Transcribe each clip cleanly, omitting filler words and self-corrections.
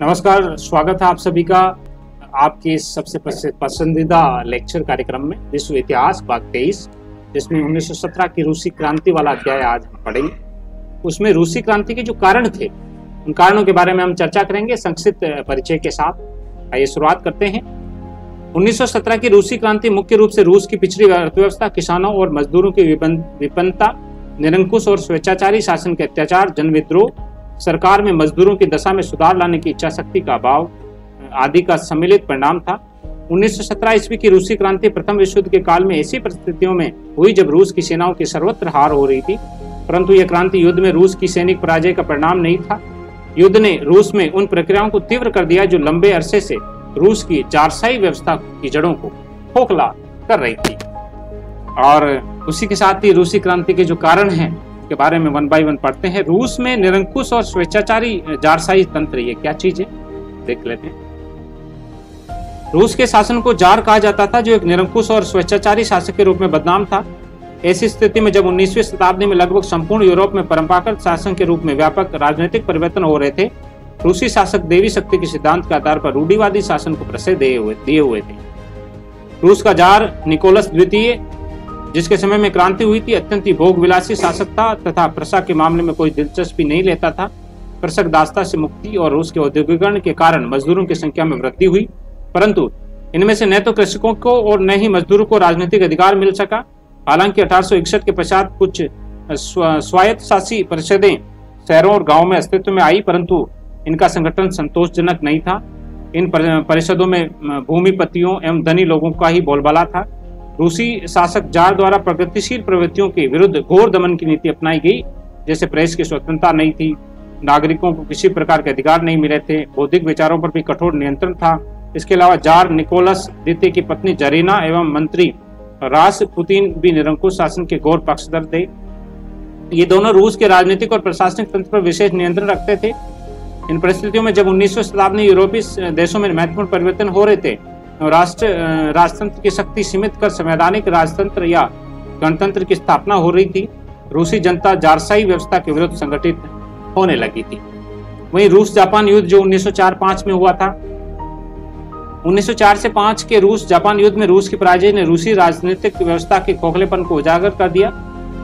नमस्कार, स्वागत है आप सभी का आपके सबसे पसंदीदा लेक्चर कार्यक्रम में विश्व इतिहास भाग 23, जिसमें 1917 की रूसी क्रांति वाला अध्याय आज हम पढ़ेंगे। उसमें रूसी क्रांति के जो कारण थे, उन कारणों के बारे में हम चर्चा करेंगे संक्षिप्त परिचय के साथ। आइए शुरुआत करते हैं। 1917 की रूसी क्रांति मुख्य रूप से रूस की पिछड़ी अर्थव्यवस्था, किसानों और मजदूरों की विपन्नता, निरंकुश और स्वेच्छाचारी शासन के अत्याचार, जनविद्रोह, सरकार में मजदूरों की दशा में सुधार लाने की इच्छा शक्ति का अभाव आदि का सम्मिलित परिणाम था। 1917 ईस्वी की रूसी क्रांति प्रथम विश्व युद्ध के काल में ऐसी परिस्थितियों में हुई जब रूस की सेनाओं की सर्वत्र हार हो रही थी, परंतु यह क्रांति युद्ध में रूस की सैनिक पराजय का परिणाम नहीं था। युद्ध ने रूस में उन प्रक्रियाओं को तीव्र कर दिया जो लंबे अरसे से रूस की जारशाही व्यवस्था की जड़ों को खोखला कर रही थी। और उसी के साथ ही रूसी क्रांति के जो कारण हैं के बारे में वन बाय वन पढ़ते हैं। रूस में निरंकुश और स्वेच्छाचारी जारशाही तंत्र, ये क्या चीज है देख लेते हैं। रूस के शासन को जार कहा जाता था, जो एक निरंकुश और स्वेच्छाचारी शासक के रूप में बदनाम था। ऐसी स्थिति में जब 19वीं शताब्दी में लगभग संपूर्ण यूरोप में परंपरागत शासन के रूप में व्यापक राजनीतिक परिवर्तन हो रहे थे, रूसी शासक देवी शक्ति के सिद्धांत के आधार पर रूढ़िवादी शासन को प्रश्रय दिए हुए थे। रूस का जार निकोलस द्वितीय, जिसके समय में क्रांति हुई थी, अत्यंत ही भोग विलासी शासक था तथा प्रशा के मामले में कोई दिलचस्पी नहीं लेता था। कृषक दासता से मुक्ति और रूस के औद्योगिकरण के कारण मजदूरों की संख्या में वृद्धि हुई, परंतु इनमें से न तो कृषकों को और न ही मजदूरों को राजनीतिक अधिकार मिल सका। हालांकि 1861 के पश्चात कुछ स्वायत्तशासी परिषदें शहरों और गांवों में अस्तित्व में आई, परंतु इनका संगठन संतोषजनक नहीं था। इन परिषदों में भूमिपतियों एवं धनी लोगों का ही बोलबाला था। रूसी शासक जार द्वारा प्रगतिशील प्रवृत्तियों के विरुद्ध घोर दमन की नीति अपनाई गई, जैसे प्रेस की स्वतंत्रता नहीं थी, नागरिकों को किसी प्रकार के अधिकार नहीं मिले थे, बौद्धिक विचारों पर भी कठोर नियंत्रण था। इसके अलावा जार निकोलस द्वितीय की पत्नी जरीना एवं मंत्री रासपुतिन भी निरंकुश शासन के घोर पक्षधर थे। ये दोनों रूस के राजनीतिक और प्रशासनिक तंत्र पर विशेष नियंत्रण रखते थे। इन परिस्थितियों में जब 19वीं शताब्दी में यूरोपीय देशों में महत्वपूर्ण परिवर्तन हो रहे थे, राजतंत्र की शक्ति सीमित कर संवैधानिक राजतंत्र या गणतंत्र की स्थापना हो रही थी, रूसी जनता जारशाही व्यवस्था के विरुद्ध संगठित होने लगी थी। वहीं रूस जापान युद्ध जो 1904-05 में हुआ था, 1904 से 5 के रूस जापान युद्ध में रूस की पराजय ने रूसी राजनीतिक व्यवस्था के खोखलेपन को उजागर कर दिया।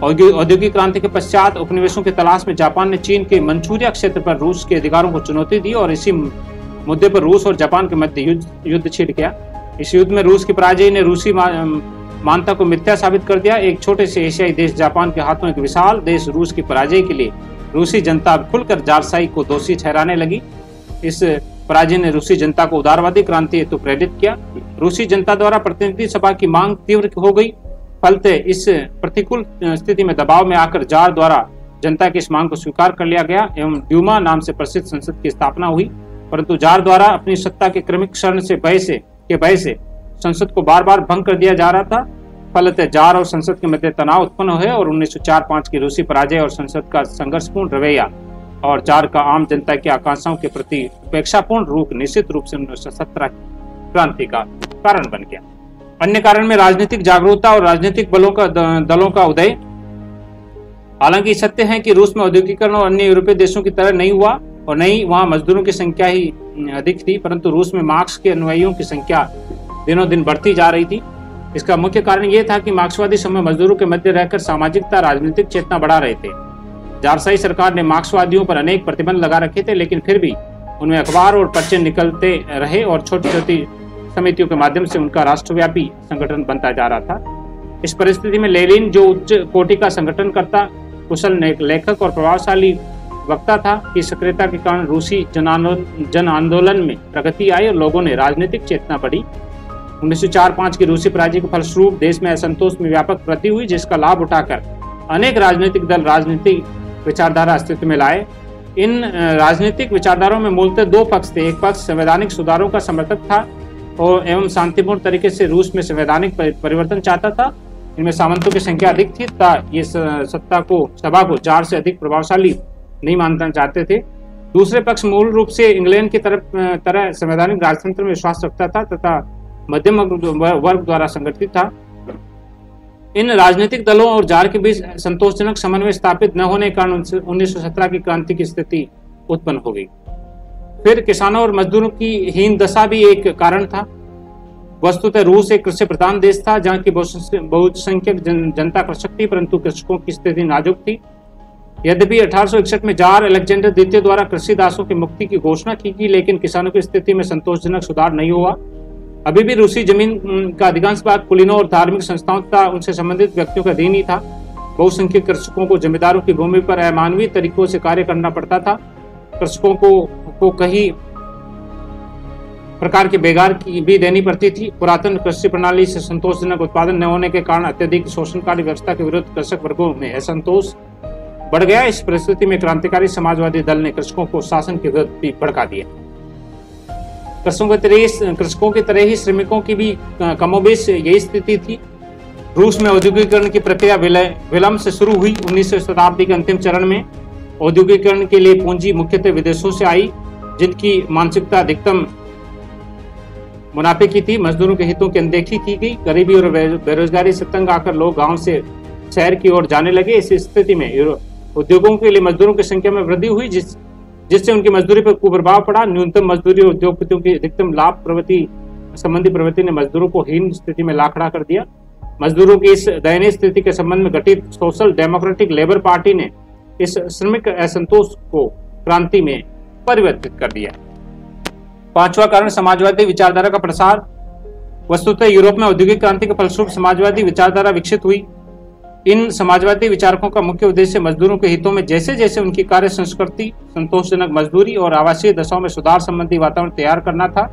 औद्योगिक क्रांति के पश्चात उपनिवेशों की तलाश में जापान ने चीन के मंचूरिया क्षेत्र पर रूस के अधिकारों को चुनौती दी और इसी मुद्दे पर रूस और जापान के मध्य युद्ध छिड़ गया। इस युद्ध में रूस की पराजय ने रूसी मान्यता को मिथ्या साबित कर दिया। एक छोटे से एशियाई देश जापान के हाथों एक विशाल देश रूस की पराजय के लिए रूसी जनता खुलकर जारशाही को दोषी ठहराने लगी। इस पराजय ने रूसी जनता को उदारवादी क्रांति हेतु प्रेरित किया। रूसी जनता द्वारा प्रतिनिधि सभा की मांग तीव्र हो गई। फलते इस प्रतिकूल स्थिति में दबाव में आकर जार द्वारा जनता की इस मांग को स्वीकार कर लिया गया एवं ड्यूमा नाम से प्रसिद्ध संसद की स्थापना हुई। परंतु जार द्वारा अपनी सत्ता के क्रमिक क्षरण से भय से संसद को बार बार भंग कर दिया जा रहा था। फलतः जार और संसद के मध्य तनाव उत्पन्न हुए और 1904-05 की रूसी पराजय और संसद का संघर्षपूर्ण रवैया और जार का आम जनता की आकांक्षाओं के प्रति उपेक्षापूर्ण रूप निश्चित रूप से 1917 क्रांति का कारण बन गया। अन्य कारण में राजनीतिक जागरूकता और राजनीतिक दलों का उदय। हालांकि सत्य है कि रूस में औद्योगिकरण और अन्य यूरोपीय देशों की तरह नहीं हुआ और नहीं वहां मजदूरों की संख्या ही अधिक थी, परंतु रूस में मार्क्स के अनुयायियों की संख्या दिनों दिन बढ़ती जा रही थी। इसका मुख्य कारण यह था कि मार्क्सवादी समय मजदूरों के मध्य रहकर सामाजिकता राजनीतिक चेतना बढ़ा रहे थे। जारशाही सरकार ने मार्क्सवादियों पर अनेक प्रतिबंध लगा रखे थे, लेकिन फिर भी उनमें अखबार और पर्चे निकलते रहे और छोटी छोटी समितियों के माध्यम से उनका राष्ट्रव्यापी संगठन बनता जा रहा था। इस परिस्थिति में लेनिन, जो उच्च कोटि का संगठनकर्ता, कुशल लेखक और प्रभावशाली वक्ता था, की सक्रियता के कारण रूसी जन आंदोलन में प्रगति आई और लोगों ने राजनीतिक चेतना बढ़ी। 1904-05 की रूसी पराजय के फलस्वरूप देश में असंतोष में व्यापक वृद्धि हुई, जिसका लाभ उठाकर अनेक राजनीतिक दल राजनीतिक विचारधारा अस्तित्व में लाए। इन राजनीतिक विचारधाराओं में मूलतः दो पक्ष थे। एक पक्ष संवैधानिक सुधारों का समर्थक था और एवं शांतिपूर्ण तरीके से रूस में संवैधानिक परिवर्तन चाहता था। इनमें सामंतों की संख्या अधिक थी तथा ये सभा को जार से अधिक प्रभावशाली नहीं मानना चाहते थे। दूसरे पक्ष मूल रूप से इंग्लैंड की तरह संवैधानिक राजतंत्र में विश्वास रखता था तथा मध्यम वर्ग द्वारा संगठित था। इन राजनीतिक दलों और जार के बीच संतोषजनक समन्वय स्थापित न होने के कारण 1917 की क्रांति की स्थिति उत्पन्न हो गई। फिर किसानों और मजदूरों की हीन दशा भी एक कारण था। वस्तुतः रूस एक कृषि प्रधान देश था जहाँ की बहुसंख्यक जनता कृषक थी, परंतु कृषकों की स्थिति नाजुक थी। यद्यपि 1861 में जार अलेक्जेंडर द्वितीय द्वारा कृषि दासों की मुक्ति की घोषणा की गई, लेकिन किसानों की स्थिति में संतोषजनक सुधार नहीं हुआ। अभी भी रूसी जमीन का अधिकांश भाग कुलीनों और धार्मिक संस्थाओं तथा उनसे संबंधित व्यक्तियों का अधीन ही था। बहुसंख्यक कृषकों को जमींदारों की भूमि पर अमानवीय तरीकों से कार्य करना पड़ता था। कृषकों को कई प्रकार के बेगार की भी देनी पड़ती थी। पुरातन कृषि प्रणाली से संतोषजनक उत्पादन न होने के कारण अत्यधिक शोषणकारी व्यवस्था के विरुद्ध कृषक वर्गों में असंतोष बढ़ गया। इस परिस्थिति में क्रांतिकारी समाजवादी दल ने कृषकों को शासन के विरुद्ध भी भड़का दिया। कृषकों की तरह ही श्रमिकों की भी कमोबेश यही स्थिति थी। रूस में औद्योगिकीकरण की प्रक्रिया विलंब से शुरू हुई। 19वीं शताब्दी के अंतिम चरण में औद्योगिकीकरण के लिए पूंजी मुख्यतः विदेशों से आई, जिनकी मानसिकता अधिकतम मुनाफे की थी। मजदूरों के हितों की अनदेखी की गई। गरीबी और बेरोजगारी से तंग आकर लोग गांव से शहर की ओर जाने लगे। इस स्थिति में उद्योगों के लिए मजदूरों की संख्या में वृद्धि हुई, जिससे उनकी मजदूरी पर कुप्रभाव पड़ा। न्यूनतम मजदूरी और उद्योगपतियों की अधिकतम लाभ प्रवृत्ति संबंधी प्रवृत्ति ने मजदूरों को हीन स्थिति में ला खड़ा कर दिया। मजदूरों की इस दयनीय स्थिति के संबंध में गठित सोशल डेमोक्रेटिक लेबर पार्टी ने इस श्रमिक असंतोष को क्रांति में परिवर्तित कर दिया। पांचवा कारण समाजवादी विचारधारा का प्रसार। वस्तुतः यूरोप में औद्योगिक क्रांति के फलस्वरूप समाजवादी विचारधारा विकसित हुई। इन समाजवादी विचारकों का मुख्य उद्देश्य मजदूरों के हितों में जैसे जैसे उनकी कार्य संस्कृति, संतोषजनक मजदूरी और आवासीय दशाओं में सुधार संबंधी वातावरण तैयार करना था।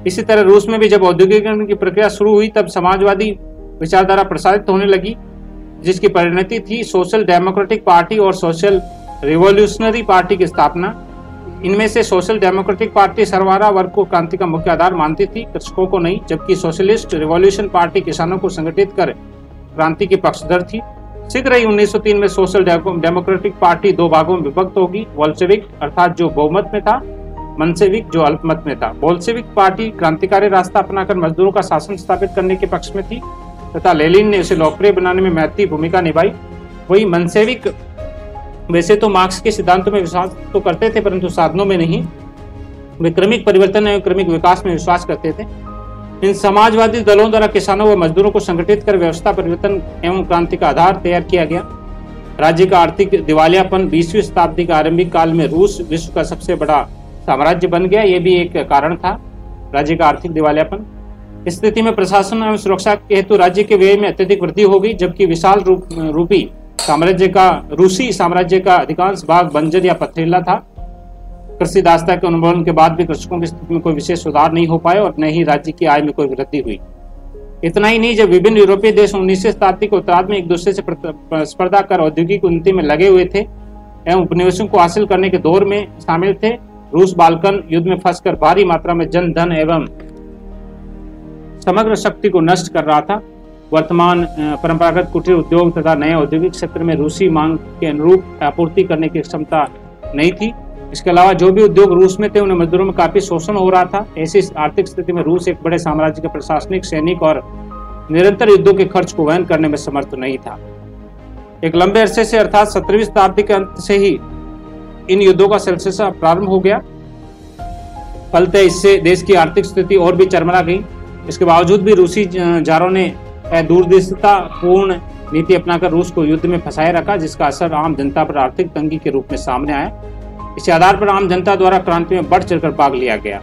इसी तरह रूस में भी जब औद्योगिकीकरण की प्रक्रिया शुरू हुई तब समाजवादी विचारधारा प्रसारित होने लगी, जिसकी परिणति थी सोशल डेमोक्रेटिक पार्टी और सोशल रिवॉल्यूशनरी पार्टी की स्थापना। इनमें से सोशल डेमोक्रेटिक पार्टी सर्वहारा वर्ग को क्रांति का मुख्य आधार मानती थी, कृषकों को नहीं, जबकि सोशलिस्ट रिवॉल्यूशन पार्टी किसानों को संगठित कर क्रांति की पक्षधर थी। शीघ्र ही 1903 में सोशल डेमोक्रेटिक पार्टी दो भागों में विभक्त होगी, बोल्शेविक अर्थात जो बहुमत में था, मंसेविक जो अल्पमत में था। बोल्शेविक पार्टी क्रांतिकारी रास्ता अपनाकर मजदूरों का शासन स्थापित करने के पक्ष में थी तथा लेनिन ने उसे लोकप्रिय बनाने में महत्वपूर्ण भूमिका निभाई। वही मंसेविक वैसे तो मार्क्स के सिद्धांतों में विश्वास तो करते थे, परंतु साधनों में नहीं। वे क्रमिक परिवर्तन एवं क्रमिक विकास में विश्वास करते थे। इन समाजवादी दलों द्वारा किसानों व मजदूरों को संगठित कर व्यवस्था परिवर्तन एवं क्रांति का आधार तैयार किया गया। राज्य का आर्थिक दिवालियापन 20वीं शताब्दी के आरंभिक काल में रूस विश्व का सबसे बड़ा साम्राज्य बन गया। ये भी एक कारण था, राज्य का आर्थिक दिवालियापन। इस स्थिति में प्रशासन एवं सुरक्षा के हेतु राज्य के व्यय में अत्यधिक वृद्धि हो गई, जबकि विशाल रूसी साम्राज्य का अधिकांश भाग बंजर या पथरीला था। कृषि दासता के उन्मूलन के बाद भी कृषकों की स्थिति में कोई विशेष सुधार नहीं हो पाया और न ही राज्य की आय में कोई वृद्धि हुई। इतना ही नहीं, जब विभिन्न यूरोपीय देश 19वीं शताब्दी के उत्तरार्ध में एक दूसरे से स्पर्धा कर औद्योगिक उन्नति में लगे हुए थे एवं उपनिवेशों को हासिल करने के दौर में शामिल थे, रूस बाल्कन युद्ध में फंसकर भारी मात्रा में जन धन एवं समग्र शक्ति को नष्ट कर रहा था। वर्तमान परंपरागत कुटीर उद्योग तथा नए औद्योगिक क्षेत्र में रूसी मांग के अनुरूप आपूर्ति करने की क्षमता नहीं थी। इसके अलावा जो भी उद्योग रूस में थे उन्हें मजदूरों में काफी शोषण हो रहा था। ऐसी आर्थिक स्थिति में रूस एक बड़े साम्राज्य के प्रशासनिक, सैनिक और निरंतर युद्धों के खर्च को वहन करने में समर्थ नहीं था। एक लंबे अरसे से अर्थात 17वीं शताब्दी के अंत से ही इन युद्धों का सिलसिला प्रारंभ हो गया। फलतः इससे देश की आर्थिक स्थिति और भी चरमरा गई। इसके बावजूद भी रूसी जारों ने दूरदृष्टितापूर्ण नीति अपनाकर रूस को युद्ध में फंसाए रखा, जिसका असर आम जनता पर आर्थिक तंगी के रूप में सामने आया। इस आधार पर आम जनता द्वारा क्रांति में बढ़ चढ़कर भाग लिया गया।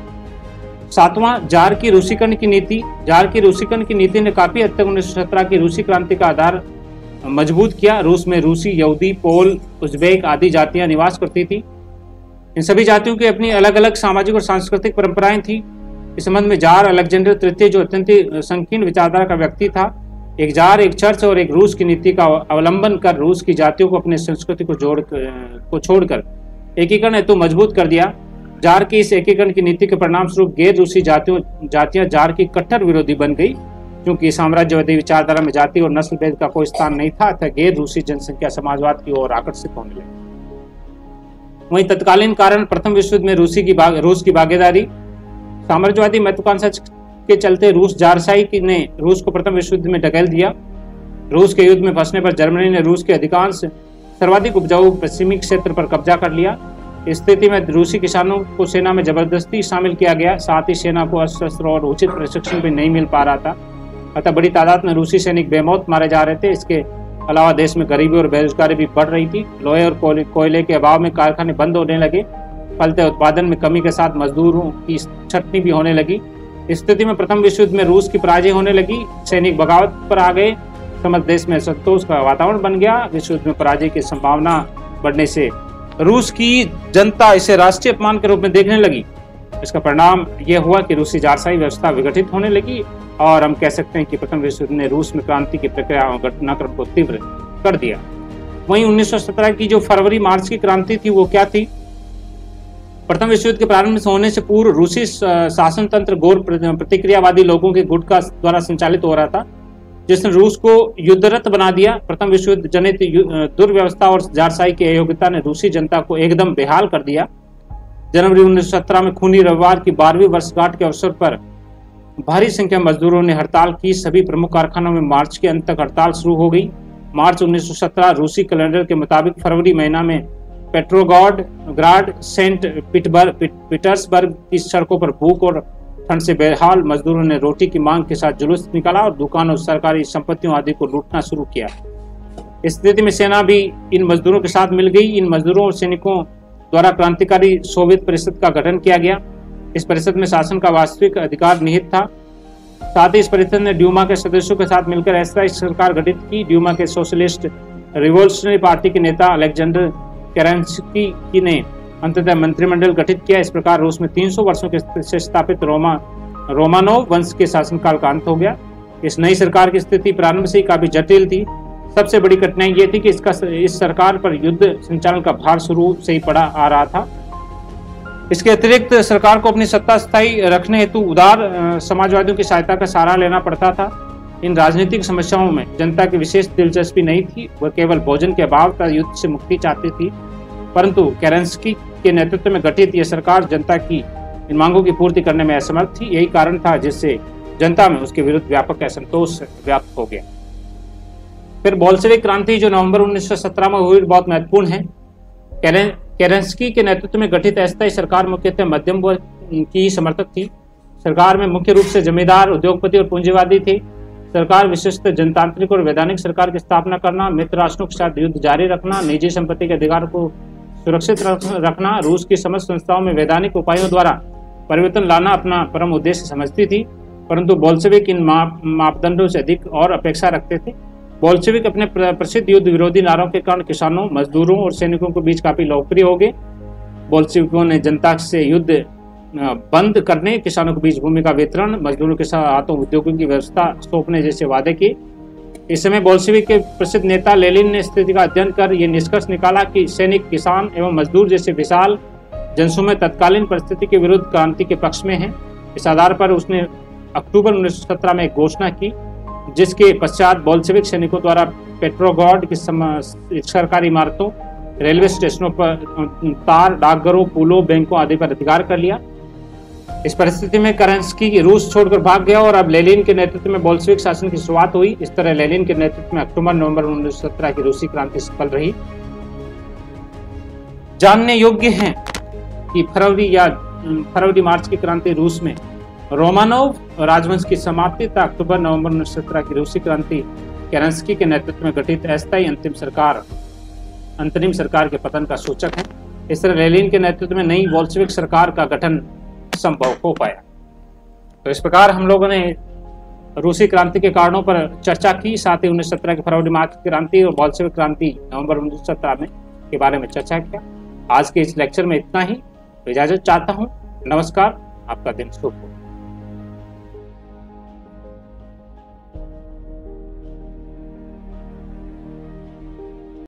सातवां, जार की रूसीकरण की नीति। जार की रूसीकरण की नीति ने काफी हद तक 1917 की रूसी क्रांति का आधार मजबूत किया। रूस में रूसी, यहूदी, पोल, उज्बेक आदि जातियां निवास करती थी। इन सभी जातियों की अपनी अलग अलग सामाजिक और सांस्कृतिक परंपराएं थी। इस संबंध में जार अलेक्जेंडर तृतीय, जो अत्यंत संकीर्ण विचारधारा का व्यक्ति था, एक जार, एक चर्च और एक रूस की नीति का अवलंबन कर रूस की जातियों को अपनी संस्कृति को छोड़कर एकीकरण हेतु मजबूत कर दिया। जार की इस एकीकरण की नीति के परिणाम स्वरूप गैर रूसी जातियां जार की कट्टर विरोधी बन गई, क्योंकि साम्राज्यवादी विचारधारा में जाति और नस्ल भेद का कोई स्थान नहीं था, अतः गैर रूसी जनसंख्या समाजवाद की ओर आकर्षित होने लगी। वहीं तत्कालीन कारण प्रथम विश्व युद्ध में रूस की भागीदारी। साम्राज्यवादी महत्वाकांक्षा के चलते रूस जारशाही ने रूस को प्रथम विश्व युद्ध में ढकेल दिया। रूस के युद्ध में फंसने पर जर्मनी ने रूस के अधिकांश सर्वाधिक उपजाऊ पश्चिमी क्षेत्र पर कब्जा कर लिया। स्थिति में रूसी किसानों को सेना में जबरदस्ती शामिल किया गया, साथ ही सेना को अस्त्र शस्त्र और उचित प्रशिक्षण भी नहीं मिल पा रहा था। अतः बड़ी तादाद में रूसी सैनिक बेमौत मारे जा रहे थे। इसके अलावा देश में गरीबी और बेरोजगारी भी बढ़ रही थी। लोहे और कोयले के अभाव में कारखाने बंद होने लगे। फलते उत्पादन में कमी के साथ मजदूरों की छटनी भी होने लगी। इस स्थिति में प्रथम विश्व युद्ध में रूस की पराजय होने लगी। सैनिक बगावत पर आ गए। समस्त देश में संतोष का वातावरण बन गया। विश्व युद्ध में पराजय की संभावना बढ़ने से रूस की जनता इसे राष्ट्रीय अपमान के रूप में देखने लगी। इसका परिणाम यह हुआ कि रूसी जारशाही व्यवस्था विघटित होने लगी और हम कह सकते हैं कि प्रथम विश्व युद्ध ने रूस में क्रांति की प्रक्रिया और घटनाक्रम को तीव्र कर दिया। वहीं 1917 की जो फरवरी मार्च की क्रांति थी वो क्या थी? प्रथम विश्व युद्ध के प्रारंभ होने से पूर्व रूसी शासन तंत्र गौर प्रतिक्रियावादी लोगों के गुट का द्वारा संचालित हो रहा था, जिसने रूस को युद्धरत बना दिया। प्रथम विश्व युद्ध जनित दुर्व्यवस्था और जारशाही की अयोग्यता ने रूसी जनता को एकदम बेहाल कर दिया। जनवरी 1917 में खूनी रविवार की 12वीं वर्षगांठ के अवसर पर भारी संख्या में मजदूरों ने हड़ताल की। सभी प्रमुख कारखानों में मार्च के अंत तक हड़ताल शुरू हो गई। मार्च 1917 रूसी कैलेंडर के मुताबिक फरवरी महीना में पेट्रोग्राड, सेंट पीटर्सबर्ग की सड़कों पर भूख और ठंड से बेहाल मजदूरों ने रोटी की मांग के साथ जुलूस निकाला और दुकानों, सरकारी संपत्तियों आदि को लूटना शुरू किया। इस स्थिति में सेना भी इन मजदूरों के साथ मिल गई। इन मजदूरों और सैनिकों द्वारा क्रांतिकारी सोवियत परिषद का गठन किया गया। इस परिषद में शासन का वास्तविक अधिकार निहित था। साथ ही इस परिषद ने ड्यूमा के सदस्यों के साथ मिलकर अस्थायी सरकार गठित की। ड्यूमा के सोशलिस्ट रिवोल्यूशनरी पार्टी के नेता अलेक्जेंडर केरेंस्की ने अंततः मंत्रिमंडल गठित किया। इस प्रकार रूस में 300 वर्षों के से स्थापित रोमानोव वंश के शासनकाल का अंत हो गया। इस नई सरकार की स्थिति प्रारंभ से ही काफी जटिल थी। सबसे बड़ी कठिनाई ये थी कि इस सरकार पर युद्ध संचालन का भार शुरू से ही पड़ा आ रहा था। इसके अतिरिक्त सरकार को अपनी सत्ता स्थायी रखने हेतु उदार समाजवादियों की सहायता का सहारा लेना पड़ता था। इन राजनीतिक समस्याओं में जनता की विशेष दिलचस्पी नहीं थी। वह केवल भोजन के अभाव तथा युद्ध से मुक्ति चाहती थी। परंतु केरेंस्की के नेतृत्व में गठित यह सरकार जनता की इन मांगों की पूर्ति करने में असमर्थ थी। यही कारण था जिससे जनता में उसके विरुद्ध व्यापक असंतोष व्याप्त हो गया। फिर बोल्शेविक क्रांति जो नवंबर 1917 में हुई बहुत महत्वपूर्ण है। केरेंस्की के नेतृत्व में गठित अस्थायी सरकार मुख्यतः मध्यम वर्ग की समर्थक थी। सरकार में मुख्य रूप से जमींदार, उद्योगपति और पूंजीवादी थे। सरकार विशेषतः जनतांत्रिक और वैधानिक सरकार की स्थापना करना, मित्र राष्ट्रों के साथ युद्ध जारी रखना, निजी संपत्ति के अधिकार को सुरक्षित रखना, रूस की समस्त संस्थाओं में वैधानिक उपायों द्वारा परिवर्तन लाना अपना परम उद्देश्य समझती थी। परंतु बोल्शेविक इन मापदंडों से अधिक और अपेक्षा रखते थे। बोल्शेविक अपने प्रसिद्ध युद्ध विरोधी नारों के कारण किसानों, मजदूरों और सैनिकों के बीच काफी लोकप्रिय हो गए। बोल्शेविकों ने जनता से युद्ध बंद करने, किसानों के बीच भूमि का वितरण, मजदूरों के साथ हाथों उद्योगों की व्यवस्था सौंपने जैसे वादे किए। इस समय बोल्शेविक के प्रसिद्ध नेता लेनिन ने स्थिति का अध्ययन कर यह निष्कर्ष निकाला कि सैनिक, किसान एवं मजदूर जैसे विशाल जनसमूह तत्कालीन परिस्थिति के विरुद्ध क्रांति के पक्ष में है। इस आधार पर उसने अक्टूबर 1917 में एक घोषणा की, जिसके पश्चात बोल्शेविक सैनिकों द्वारा पेट्रोग्राड की सरकारी इमारतों, रेलवे स्टेशनों पर तार, डाकघरों, पुलों, बैंकों आदि पर अधिकार कर लिया। इस परिस्थिति में केरेंस्की रूस छोड़कर भाग गया और अब लेनिन के नेतृत्व में बोल्शेविक शासन की शुरुआत हुई। इस तरह लेनिन के नेतृत्व में अक्टूबर-नवंबर 1917 की रूसी क्रांति सफल रही। जानने योग्य है कि फरवरी मार्च की क्रांति रूस में रोमानोव राजवंश की समाप्ति तथा अक्टूबर-नवंबर 1917 की रूसी क्रांति केरेंस्की के नेतृत्व में गठित अस्थायी अंतरिम सरकार के पतन का सूचक है। इस तरह लेनिन के नेतृत्व में नई बोल्शेविक सरकार का गठन संभव हो पाया। तो इस प्रकार हम लोगों ने रूसी क्रांति के कारणों पर चर्चा की, साथ ही 1917 की फरवरी मार्च की क्रांति और बोल्शेविक क्रांति नवंबर 1917 में के बारे में चर्चा किया। आज के इस लेक्चर में इतना ही। इजाजत चाहता हूँ। नमस्कार। आपका दिन शुभ हो।